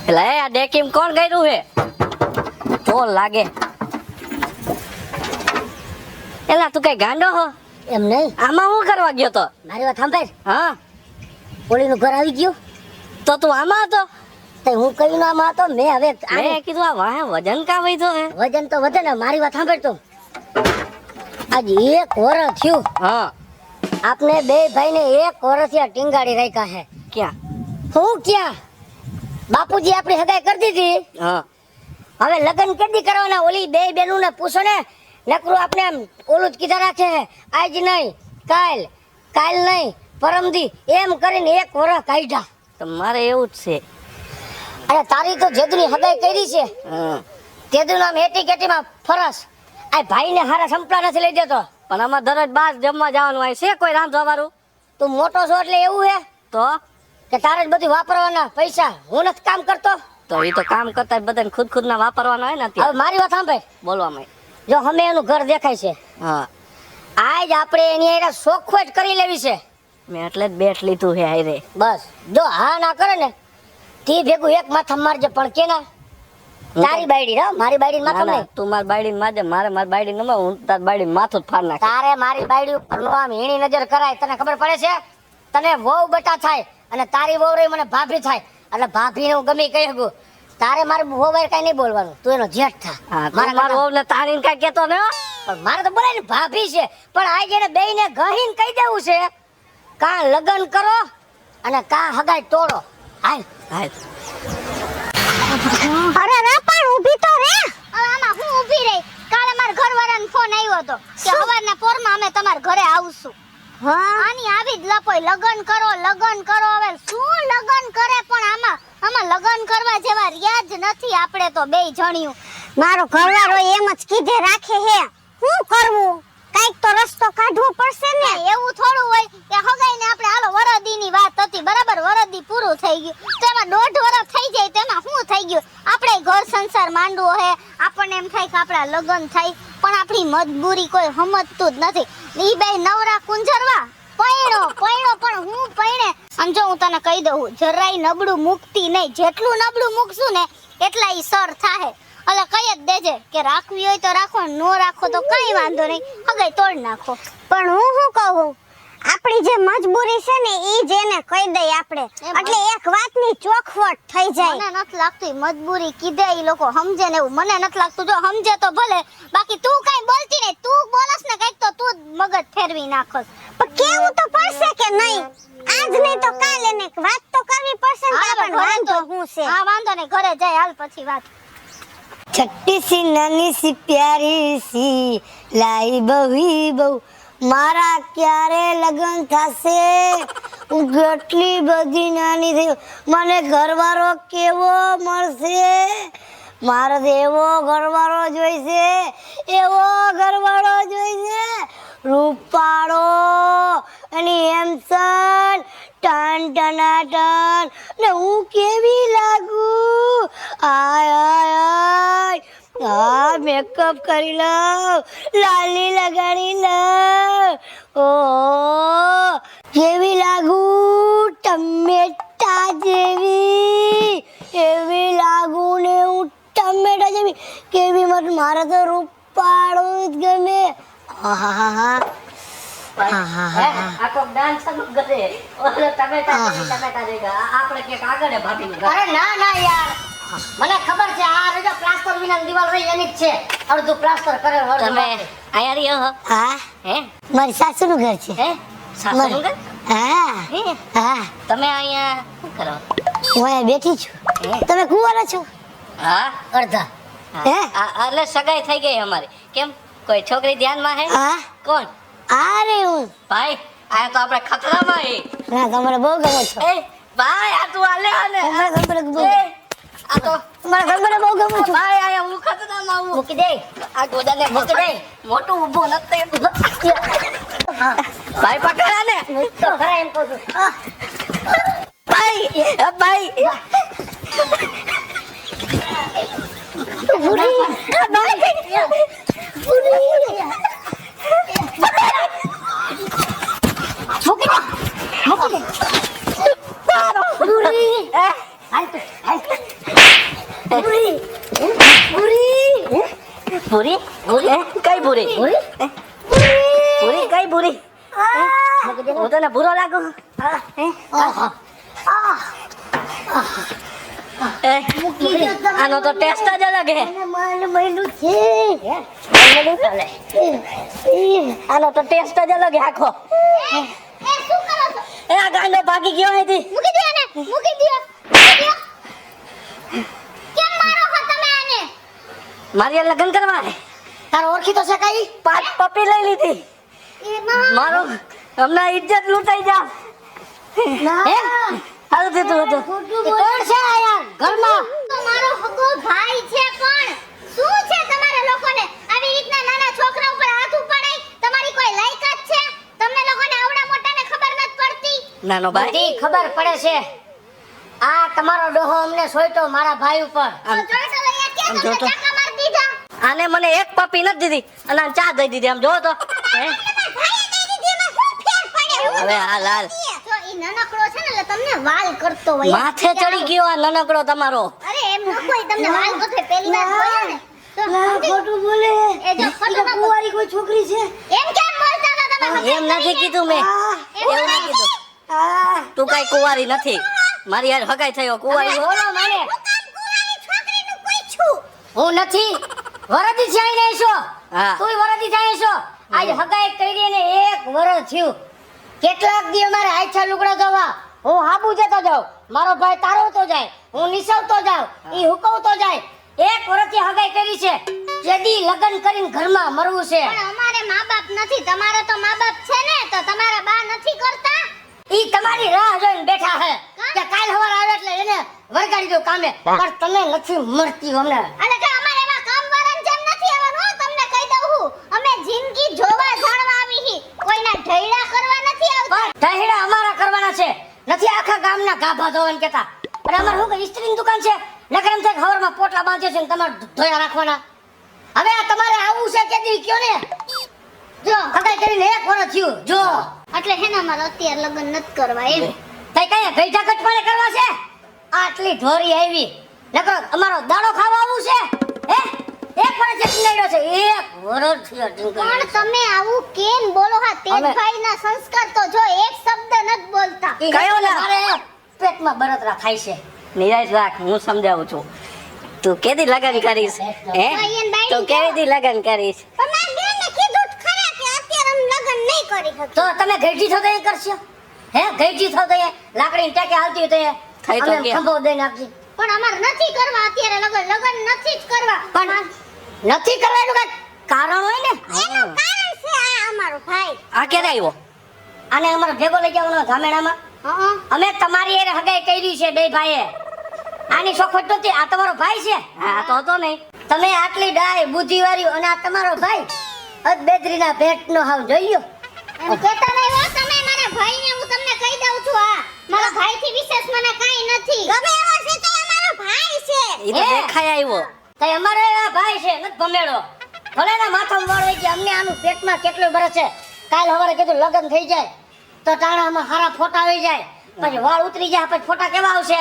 એટલે આ ડેકીમ કોણ કર્યું હે? ચોર લાગે. એલા તું કઈ ગાંડો હો? એમ નહીં, આમાં શું કરવા ગયો તો? મારી વાત સાંભળ. હા, ઓલીનું ઘર આવી ગયું તો તું આમાં હતો? તો હું કઈ નામ હતો મેં હવે મેં કીધું આ વાહે વજન કા વૈધો હે? વજન તો વધે ને. મારી વાત સાંભળ તું. આજ 1 વર્ષ થયું હા. આપને બે ભાઈને 1 વર્ષથી આ ટીંગાડી રાખ્યા હે. ક્યાં? હું ક્યાં? બાપુજી આપણી હગાઈ કરી દીધી. હા. હવે લગ્ન કેદી કરવાના? ઓલી બે બેનુને પૂછો ને. નકરું આપણે આમ ઓલું જ કીધા રાખે છે, આજ નહીં કાલ, કાલ નહીં પરમદી, એમ કરીને 1 વર્ષ કાઢ્યા. તમારે એવું જ છે. અરે તારી તો જેદની હગાઈ કરી છે હા. તેદું નામ હેટી કેટીમાં ફરસ. આ ભાઈને હારા સંપલા નથી લઈ દેતો. પણ આમાં દરરોજ બાર જમવા જવાનું હોય છે કોઈ રાંધવા વાળું? તું મોટો છો એટલે એવું હે તો કે તારે જ બધું વાપરવાના પૈસા? હું નથી કામ કરતો? તો એ તો કામ કરતા બધાને ખુદ ના વાપરવાના હોય ને. હવે મારી વાત સાંભળ. બોલવામાં જો અમે એનું ઘર દેખાય છે, હા, આજ આપણે એની હારે શોખવટ કરી લેવી છે. મેં એટલે જ બેઠ લીધું હે હારે. બસ જો હા ના કરે ને તી ભેગું એક માથા મારજે. પણ કેના? તારી બાયડી રે, મારી બાયડી માથા નહીં. તું મારી બાયડી માજે, મારે મારી બાયડી નમા, હું તાર બાયડી માથું જ ફાડ નાખ. તારે મારી બાયડી ઉપર નો આમ હીણી નજર કરાય. તને ખબર પડે છે? તને વહુ બટા થાય અને તારી વહુ રહી મને ભાભી થાય. એટલે ભાભીને હું ગમે કહી શકું. તારે મારે વહુ વાય કઈ નહીં બોલવાનું. તું એનો જેઠ થા. મારા વહુ ને તારીને કઈ કેતો ને. પણ મારે તો બોલાય ને ભાભી છે. પણ આજ એને બેયને ગહીને કહી દેવું છે, કાં લગ્ન કરો અને કાં હગાઈ તોડો. હાલ હાલ. અરે રે પણ ઊભી તો રે. આમાં હું ઊભી રહી? કાલે મારા ઘરવાળાનો ફોન આવ્યો હતો કે સવારના પોરમાં અમે તમારા ઘરે આવશું. હા, આની આવી જ લપોય લગન કરો લગન કરો. હવે શું લગન કરે? પણ આમાં લગન કરવા જેવા રિયાજ નથી. આપણે તો બેય જણ્યું. મારો ઘરવાળો એમ જ કીધે રાખે હે. શું કરવું? કઈક તો રસ્તો કાઢવો પડશે ને. એવું થોડું હોય કે હગાઈને આપણે હાલો વરદીની વાત હતી, બરાબર? વરદી પૂરું થઈ ગયું તો એમાં 1.5 વર્ષ થઈ જાય તો એમાં શું થઈ ગયું? આપણે ઘર સંસાર માંડવો હે. આપણને એમ થાય કે આપણા લગ્ન થાય, પણ આપણી મજબૂરી કોઈ સમજતું જ નથી. ઈ બે નવરા કુંજરવા પૈણો પણ હું પૈણે. અને જો હું તને કહી દઉં, જરાય નબળું મૂકતી નહીં. જેટલું નબળું મૂકશું ને એટલા ઈ સર થાહે. અલે કઈ જ દેજે કે રાખવી હોય તો રાખો, નો રાખો તો કઈ વાંધો નહીં, હગાઈ તોડ નાખો. પણ હું શું કહું, આપણી જે મજબૂરી છે ને ઈ જ એને કહી દઈ આપણે, એટલે એક વાતની ચોખવટ થઈ જાય. મને નથી લાગતું મજબૂરી કીધે ઈ લોકો સમજે ને એવું. મને નથી લાગતું. જો સમજે તો ભલે, બાકી તું કઈ બોલતી નહીં. તું બોલસ ને કઈક તો તું મગજ ફેરવી નાખસ. પણ કેવું તો પડશે કે નહીં? આજ નહીં તો કાલે ને વાત તો કરવી પડશે ને. પણ વાંધો હું છે? હા વાંધો નહીં, ઘરે જાય હાલ પછી વાત. છટ્ટી સી નાની સી પ્યારી સી લાઈ બહુ મારા ક્યારે લગન થશે? હું કેટલી બધી નાની થઈ, મને ઘરવાળો કેવો મળશે? મારે તો એવો ઘરવાળો જોઈશે, એવો ઘરવાળો જોઈશે, રૂપાળો અને હેમસન ટન ટનાટન. ને હું કેવી લાગુ? આય આય આય, હા મેકઅપ કરી લઉં, લાલી લગાડી લઉં. ઓ કેવી લાગુ? ટમેટા જેવી એવી લાગુ ને હું ટમેટા જેવી કેવી? મત મારે તો રૂપાળું જ ગમે. આહાહા. અરે ના ના યાર, મને ખબર છે આ રજો પ્લાસ્ટર વિના દીવાલ રહી એની જ છે. અડધું પ્લાસ્ટર કરે તમે આયા રહ્યો હો? હા હે? મારી સાસુનું ઘર છે. હે? સાસુનું ઘર? હા હે? હા, તમે અહીંયા શું કરો? હું અહીંયા બેઠી છું. તમે કુંવારા છો? હા, અડધા. હે? એટલે સગાઈ થઈ ગઈ અમારી. કેમ, કોઈ છોકરી ધ્યાનમાં હે? હા, કોણ? આ રે હું. ભાઈ આ તો આપણે ખતરામાં હે. ના તમારે બહુ ગમે છો. એ ભાઈ આ તું આલે આલે. તમારા ઘર બહુ એ, આ તો તમારા ઘર બહુ ગમે છો. ભાઈ આયા હું ખતરામાં આવું. મૂકી દે. આ ગોદાને મૂકી દે. મોટું ઊભું નથી. ભાઈ પકડા ને. તો ખરા એમ કહું છું. ભાઈ ભાઈ ભૂરી મૂકી દે. પૂરી પૂરી કઈ પૂરી પૂરી કઈ પૂરી હું તને ભૂરો લાગુ આનો તો ટેસ્ટ જ અલગ હે આનો તો ટેસ્ટ જ અલગ હે આખો એ શું કરો છો? એ આ ગાંડો ભાગી ગયો અહીંથી મૂકી દો ને, મૂકી દો. મૂકી દો. કેમ મારો છો તમે આને? મારી હારે લગ્ન કરવા હે તારો ઓળખી તો છે કઈ 5 પપ્પી લઈ લીધી એમાં મારો હમણાં ઇજ્જત લૂંટાઈ જા હે હાલ તે તું હતો કોણ છે આ યાર ઘરમાં તો મારો હગો ભાઈ છે પણ શું છે તમારા લોકોને આવી રીતના નાના છોકરા ઉપર હાથ ઉપાડાય? તમારી કોઈ લાયકાત છે? તમને લોકોને આવડા મોટાને ખબર નથી પડતી? નાનો ભાઈ બધી ખબર પડે છે આ તમારો ડોહો અમને સોયટો મારા ભાઈ ઉપર તો જોઈતો લઈએ કે આમ તમને જોતો. ચાકા મારી દીધા? આને મને એક પપ્પી નથી દીધી અને આને ચા દઈ દીધી આમ જો તો હે ભાઈએ દઈ દીધી એમાં શું ફેર પડ્યો? હવે હાલ હાલ જો ઈ નાનકડો છે ને એટલે તમને વાલ કરતો હોય. માથે ચડી ગયો આ નાનકડો તમારો અરે એમ ન કોઈ તમને વાલ કરતો હોય. પહેલી વાર જોયો ને તો સમજી- ખોટું બોલે એ જો ખોટું ના બોલ. કુંવારી કોઈ છોકરી છે એમ કેમ બોલતા હતા તમે? એમ નથી કીધું મેં એવું નહીં કીધું આ તું કઈ કુંવારી નથી મારી યાર હગાઈ થયો કુંવારી બોલો મને હું કામ કુંવારી છોકરીનું કોઈ છું? હું નથી વરદી જાય ને છો હા. તું વરદી જાય છો આજ હગાઈ કરી ને 1 વર્ષ થયું કેટલાક દી અમારે આછા લુગડા ધોવા હું હાબુ જતો જાઉં મારો ભાઈ તારવતો જાય હું નિસવતો જાઉં ઈ હુકવતો જાય 1 વર્ષથી હગાઈ કરી છે જેદી લગ્ન કરીને ઘરમાં મરવું છે પણ અમારે મા-બાપ નથી. તમારે તો મા-બાપ છે ને, તો તમારા બા નથી કરતા? ઈ તમારી રાહ જોઈને બેઠા છે કે કાલ સવાર આવે એટલે એને વરગાડી દો કામે પણ તમે નથી મળતી અમને એટલે કે અમારે એવા કામવાળાની જેમ નથી આવવાનું હો, તમને કહી દઉં હું. અમે જિંદગી જોવા જાણવા આવી છી. કોઈના ઢૈડા કરવા નથી આવતા. પણ ઢહેડા અમારા કરવાના છે નથી આખા ગામના ગાભા ધોવાને કહેતા અને અમારે શું કે ઇસ્ત્રીની દુકાન છે નકર એમ થાય કે હવારમાં પોટલા બાંધે છે ને તમારે ધોયા રાખવાના હવે આ તમારે આવું છે કે દી કયો ને જો હગાઈ કરીને 1 વર્ષ થયું જો એટલે હે ને અમારે અત્યારે લગ્ન નથી કરવા એમ. તઈ કઈ ગઈઠા કટપાણે કરવા છે આટલી ઢોરી આવી નકર અમારો દાડો ખાવા આવું છે હે 1 વર્ષ ચીંગાડ્યો છે 1 વર્ષ થયો પણ ચીંગાડ્યો તમે આવું કેમ બોલો? હા અમે- તેજભાઈના સંસ્કાર તો જો એક શબ્દ નથી બોલતા. છે કયો લા? મારે પેટમાં બળતરા થાય છે નિરાશ રાખ હું સમજાવું છું તું કેદી લગન કરીશ હે તું કેદી લગન કરીશ પણ મેં બેનને કીધું જ ખરા કે અત્યારે અમે લગ્ન નહીં કરી શકીએ. તો તમે ગઈઠી થો તો એ કરશો હે ગઈઠી થો તો એ લાકડી ટેકે હાલતી તો એ થઈ તો અમે ગયા. ખંભો દઈ નાખી પણ અમારે નથી કરવા અત્યારે લગ્ન. લગ્ન નથી જ કરવા. પણ નથી કરવાનું કઈ કારણ હોય ને એનું કારણ છે આ અમારો ભાઈ. આ ક્યારે આવ્યો આને અમારે ભેગો લઈ જવાનો ગામેડામાં હં. અમે તમારી એ હગાઈ કરી છે બે ભાઈએ આની સોખવટ નથી આ તમારો ભાઈ છે હા તો હતો નહીં તમે આટલી ડાય બુદ્ધિવાળી અને આ તમારો ભાઈ અદબેદરીના પેટનો હાવ જોઈયો એમ કહેતા નહીં હો તમે મારા ભાઈને. હું તમને કહી દઉં છું આ મારા ભાઈથી વિશેષ મને કાંઈ નથી. ગમે એવો છે તો અમારો ભાઈ છે. એ તો હે? દેખાય આવ્યો તો અમારો આ ભાઈ છે નથી ભમેડો ભલે ના માથામાં વાળ હોય કે અમને આનું પેટમાં કેટલું બરસ છે કાલ સવારે કીધું લગ્ન થઈ જાય તો ટાણામાં સારા ફોટા આવી જાય પછી વાળ ઉતરી જાય પછી ફોટા કેવા આવશે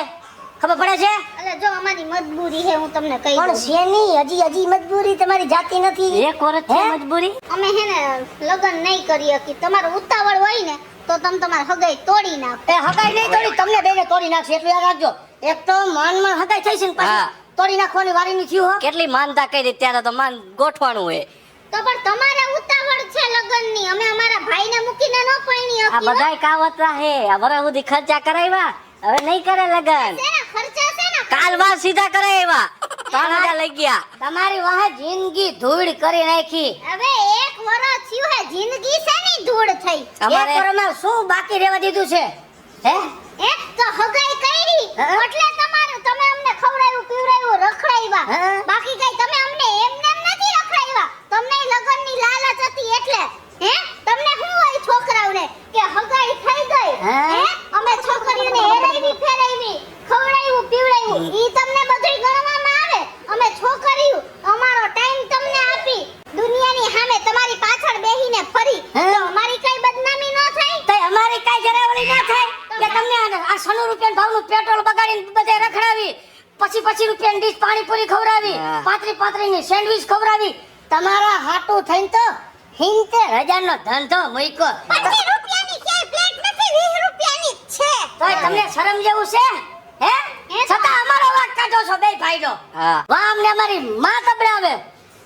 ખબર પડે છે એટલે જો અમારી મજબૂરી છે હું તમને કહી પણ દઉં. શેની હજી મજબૂરી તમારી જાતી નથી 1 વર્ષ છે હે? મજબૂરી અમે હે ને લગ્ન નહીં કરી શકી. તમારો ઉતાવળ હોય ને તો તમે તમારી હગાઈ તોડી નાખો. એ હગાઈ નહીં તોડી તમને બેને તોડી નાખશે એટલું યાદ રાખજો એક તો માનમાં હગાઈ થઈ છે ને હા. પછી તોડી નાખવાની વારીની થયું હો કેટલી માનતા કરી ત્યારે તો માન ગોઠવાનું હોય તો પણ તમારે ઉતાવળ છે લગ્નની. અમે અમારા ભાઈને મૂકીને ન પરણી આ શકી હો. બધાય કાવતરા હે આ વરસ સુધી ખર્ચા કરાવ્યા હવે નહીં કરે લગન શેના ખર્ચા છે ને? કાલ બાર સીધા કરાવ્યા 3000 લઈ ગયા તમારી વાહે જિંદગી ધૂળ કરી નાખી હવે 1 વર્ષ થયું હે. જિંદગી શેની ધૂળ થઈ? અમારે એક વરમાં શું બાકી રહેવા દીધું છે હે એક તો હગાઈ કરી હા? એટલે તમારું તમે અમને ખવડાવ્યું પીવડાવ્યું રખડાવ્યા. હા? બાકી કઈ તમે અમને એમને એમ નથી રખડાવ્યા. તમને લગ્નની લાલચ હતી એટલે. હે તમને શું હોય છોકરાઓને કે હગાઈ થઈ ગઈ હા? હે અમે છોકરીઓને હેરાવી ફેરાવી ખવડાવ્યું પીવડાવ્યું ઈ તમને બધુંય ગણવામાં આવે. અમે છોકરીઓ અમારો ટાઈમ તમને આપી દુનિયાની સામે તમારી પાછળ બેહીને ફરી હા? તો અમારી કઈ બદનામી ન થાય? તો અમારી કઈ જરાવળી ના થાય કે તમને આ 100 રૂપિયા ભાવનું પેટ્રોલ બગાડીને બધે રખડાવી પછી રૂપિયાની ડીશ પાણીપુરી ખવડાવી, હા. 35 ની સેન્ડવિચ ખવડાવી. તમારા હાટું થઈને તો 70,000 નો ધંધો મૂક્યો. 25 રૂપિયાની છે પ્લેટ નથી 20 રૂપિયાની જ છે. તોય તમને શરમ જેવું છે હે? છતાં અમારો વાંક કાઢો છો બે ભાઈનો. હા. વાહ, અમને અમારી માં તબડાવે.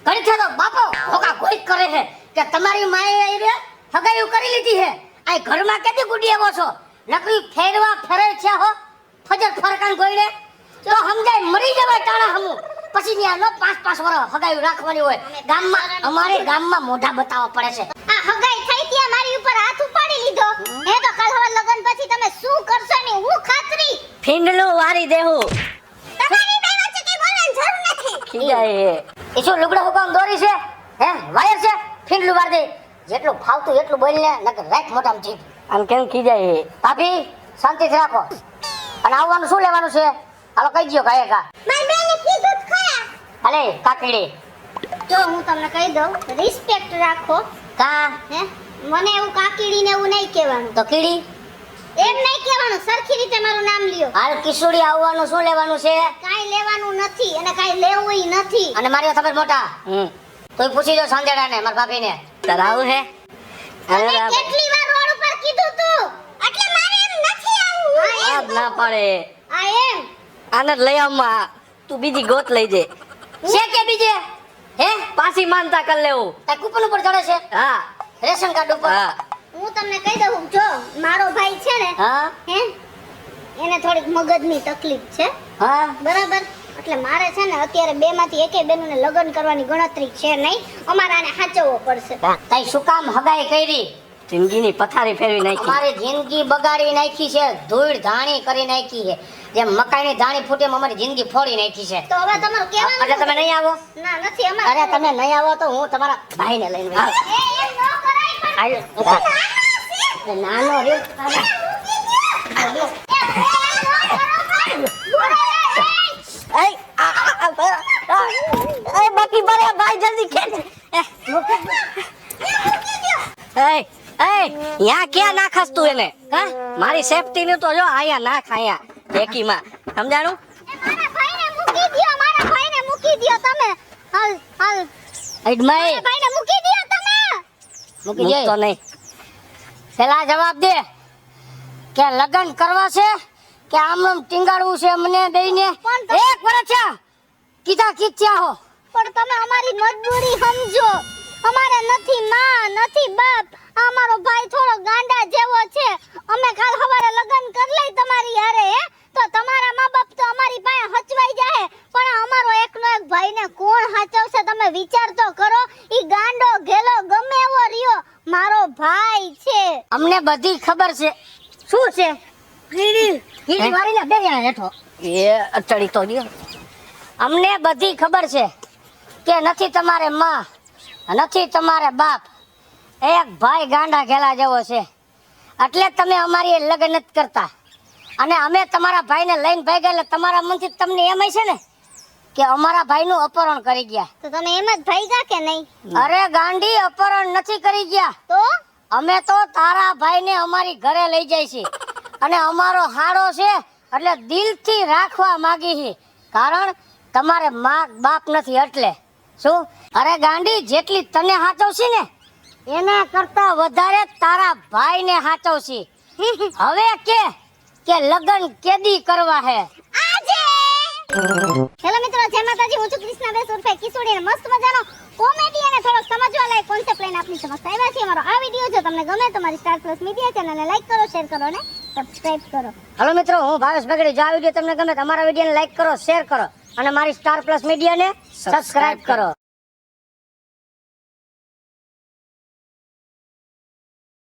ઘડી છે તો બાપો હોકા કોઈ કરે છે કે તમારી માએ આઈ રે હગાયું કરી લીધી છે. આ ઘરમાં કેદી ગુડી આવો છો? નકરી ફેરવા ફેરે છે હો ફજર ફરકાન ગોઈડે તો સમજાય મરી જવાય ટાણા હમું. પછી ન્યા નો 5-5 વર્ષ હગાયું રાખવાની હોય. ગામમાં અમારે ગામમાં મોઢા બતાવવા પડે છે. આ હગાઈ થઈ ત્યાં મારી ઉપર હાથ ઉપાડી લીધો. હે તો કાલ હવાર લગન પછી તમે શું કરશો ની હું ખાતરી. ફીંડલું વારી દેવું. તમારી બે વચ્ચે કઈ બોલવાની જરૂર નથી. ખીજાય એ શું લુગડા હુકામ દોરી છે હે? વાયર છે ફીંડલું વાર દે. જેટલું ફાવતું એટલું બોલ ને નકર રાખ મોઢામાં જીભ. આમ કેમ ખીજાય ભાભી શાંતિથી રાખો. અને આવવાનું શું લેવાનું છે? હાલો કહી દો ગાયે કા. મારી બેને કીધું જ ખરા. અલે કાકડી જો હું તમને કહી દઉં રિસ્પેક્ટ રાખો. કા હે મને એવું કાકીડી ને એવું નહીં કહેવાનું. તો કીડી એમ નહીં કહેવાનું સરખી રીતે મારું નામ લ્યો. હાલ કિશોરી આવવાનું શું લેવાનું છે? કાઈ લેવાનું નથી અને કાઈ લેવુંય નથી. અને મારી ખબર મોટા હમ તોય પૂછી જો સાંજેડાને મારા ભાભીને. તાર આવું હે તમે કેટલી વાર રોડ ઉપર કીધું તું એટલે મારે એમ નથી આવવું. આ જ ના પાડે આ એમ આને જ લઈ આવમાં તું બીજી ગોત લઈ જે છે કે બીજે હે? પાછી માનતા કરી લેવું તાર કૂપન ઉપર ચડે છે હા રેશન કાર્ડ ઉપર. હા હું તમને કહી દઉં જો મારો ભાઈ છે ને હા હે એને થોડીક મગજની તકલીફ છે હા બરાબર. એટલે મારે છે ને અત્યારે બે માંથી એકે બેનને લગ્ન કરવાની ગણતરી છે નહીં. અમારે આને સાચવવો પડશે. તાઈ શું કામ હગાઈ કરી? જિંદગીની પથારી ફેરવી નાખી અમારી જિંદગી બગાડી નાખી છે. ધૂળ ધાણી કરી નાખી છે. જેમ મકાઈની ધાણી ફૂટે એમ અમારી જિંદગી ફોડી નાખી છે. તો હવે તમારું કહેવાનું એટલે તમે નહીં આવો? ના નથી અમારે. અરે તમે નહીં આવો તો હું તમારા ભાઈને લઈને આવીશ. એ એમ ન કરાય પણ આયો. નાનો રે બાકી બરે ભાઈ જલ્દી ખેંચ યા ક્યાં નાખસ તું એને હા મારી સેફટી નું તો જો આયા નાખ આયા ટેકીમાં સમજાણું મારા ભાઈને મૂકી દ્યો. મારા ભાઈને મૂકી દ્યો તમે. હાલ હાલ એડમાય મારા ભાઈને મૂકી દ્યો તમે. મૂકી તો જાય. નહીં પેલા જવાબ દે કે લગન કરવા છે કે આમ આમ ટીંગાડવું છે મને બેયને? પણ તમે- એક વર્ષ છે કીધા કીચ્યા હો. પણ તમે અમારી મજબૂરી સમજો. અમારે નથી માં નથી બાપ. આ મારો ભાઈ થોડો ગાંડા જેવો છે. અમે કાલ સવારે લગન કરી લઈ તમારી હારે હે તો તમારા મા બાપ તો અમારી પાસે હચવાઈ જાય. પણ અમારો એકનો એક ભાઈને કોણ હાચવશે? તમે વિચાર તો કરો. ઈ ગાંડો ઘેલો ગમે એવો રહ્યો મારો ભાઈ છે. અમને બધી ખબર છે. શું છે? કીડી મારીને બે જણા હેઠો. એ અચડી તો ગયો અમને બધી ખબર છે કે નથી તમારે માં નથી તમારે બાપ. એક ભાઈ ગાંડા ઘેલા જેવો છે એટલે તમે અમારી લગ્ન નથી કરતા. અને અમે તમારા ભાઈને લઈને ભાગ્યા એટલે તમારા મનથી તમને એમ હશે ને કે અમારા ભાઈનું અપહરણ કરી ગયા. તો તમે એમ જ ભાઈગા કે નહીં? અરે ગાંડી, અપહરણ નથી કરી ગયા. તો અમે તો તારા ભાઈને અમારી ઘરે લઈ જાય છે અને અમારો હાડો છે એટલે દિલથી રાખવા માંગી છે. કારણ તમારે માં બાપ નથી એટલે. શું? અરે ગાંડી, જેટલી તને હાચવશે ને એના કરતા વધારે તારા ભાઈને હાચવશે. હવે કે લગન કેદી કરવા હે? આજે હેલો મિત્રો, જય માતાજી. હું છું કૃષ્ણા બેસ ઉર્ફે કિશોરી અને મસ્ત મજાનો કોમેડી અને થોડો સમજવા લાયક કોન્સેપ્ટ લઈને આપની સમક્ષ આવ્યા છીએ. અમારો આ વિડીયો જો તમને ગમે તો મારી સ્ટાર પ્લસ મીડિયા ચેનલને લાઈક કરો, શેર કરો અને સબસ્ક્રાઇબ કરો. હલો મિત્રો, હું ભાવેશ બગડી. જો આ વિડીયો તમને ગમે તો અમારા વિડીયોને લાઈક કરો, શેર કરો અને મારી સ્ટાર પ્લસ મીડિયાને સબસ્ક્રાઇબ કરો.